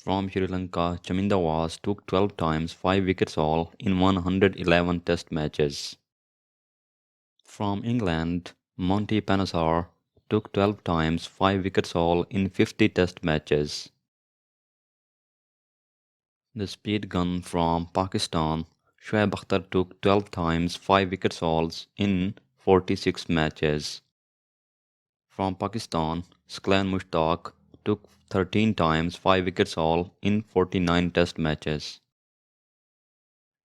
From Sri Lanka, Chaminda Was took 12 times 5 wickets all in 111 test matches. From England, Monty Panesar took 12 times 5 wickets all in 50 test matches. The speed gun from Pakistan, Shoaib Akhtar took 12 times 5 wickets alls in 46 matches. From Pakistan, Sklan Mushtaq took 13 times 5 wickets all in 49 test matches.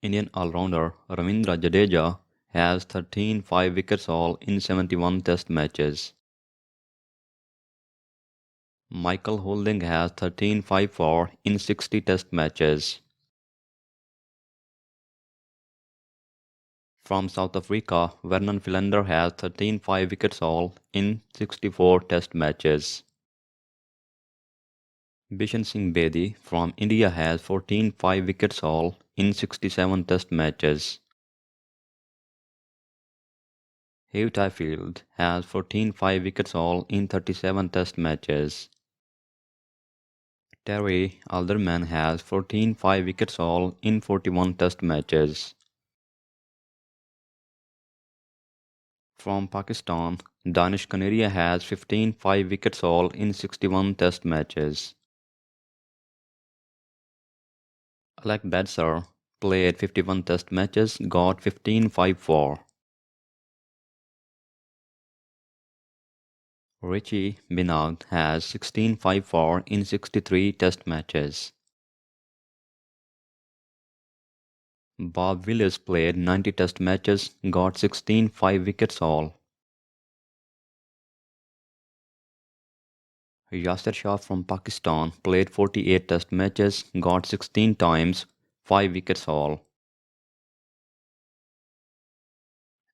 Indian all-rounder Ravindra Jadeja has 13 5 wickets all in 71 test matches. Michael Holding has 13 5-4 in 60 test matches. From South Africa, Vernon Philander has 13 5 wickets all in 64 test matches. Bishan Singh Bedi from India has 14 5 wickets all in 67 test matches. Hugh Tyfield has 14 5 wickets all in 37 test matches. Terry Alderman has 14 5 wickets all in 41 test matches. From Pakistan, Danish Kaneria has 15 5 wickets all in 61 test matches. Alec Badser played 51 test matches, got 15 5-4. Richie Binag has 16 5-4 in 63 test matches. Bob Willis played 90 test matches, got 16 5 wickets all. Yasir Shah from Pakistan played 48 test matches, got 16 times 5 wickets all.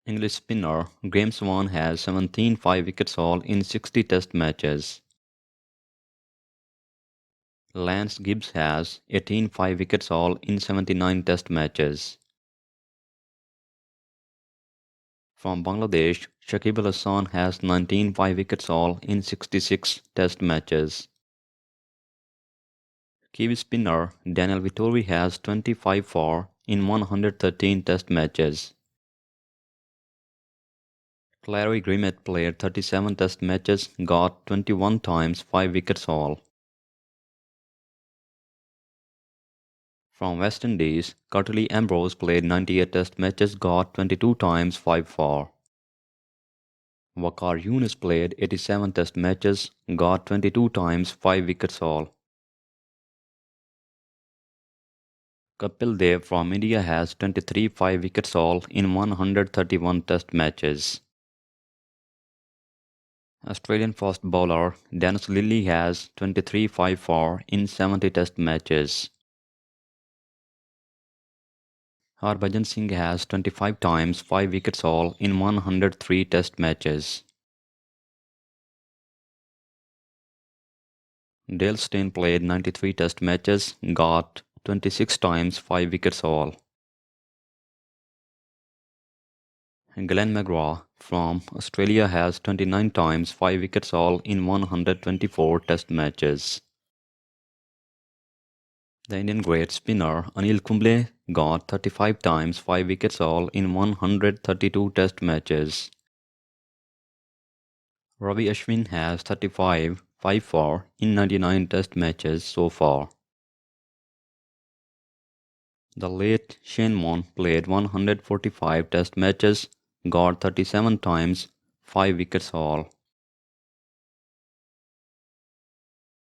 English spinner Graeme Swann has 17 5 wickets all in 60 test matches. Lance Gibbs has 18 5 wickets all in 79 test matches. From Bangladesh, Shakib Al Hasan has 19 5 wickets all in 66 test matches. Kiwi spinner Daniel Vittori has 25-4 in 113 test matches. Clary Grimmett played 37 test matches, got 21 times 5 wickets all. From West Indies, Curtly Ambrose played 98 test matches, got 22 times 5-4. Waqar Younis played 87 test matches, got 22 times 5 wickets all. Kapil Dev from India has 23 5 wickets all in 131 test matches. Australian fast bowler Dennis Lillee has 23 5-4 in 70 test matches. Harbhajan Singh has 25 times 5 wickets all in 103 test matches. Dale Steyn played 93 test matches, got 26 times 5 wickets all. Glenn McGrath from Australia has 29 times 5 wickets all in 124 test matches. The Indian great spinner Anil Kumble got 35 times 5 wickets all in 132 test matches. Ravi Ashwin has 35 5-4 in 99 test matches so far. The late Shane Warne played 145 test matches, got 37 times 5 wickets all.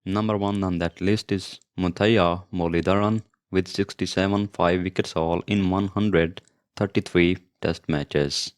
Number 1 on that list is Muthaiya Muralidharan with 67 5 wickets all in 133 test matches.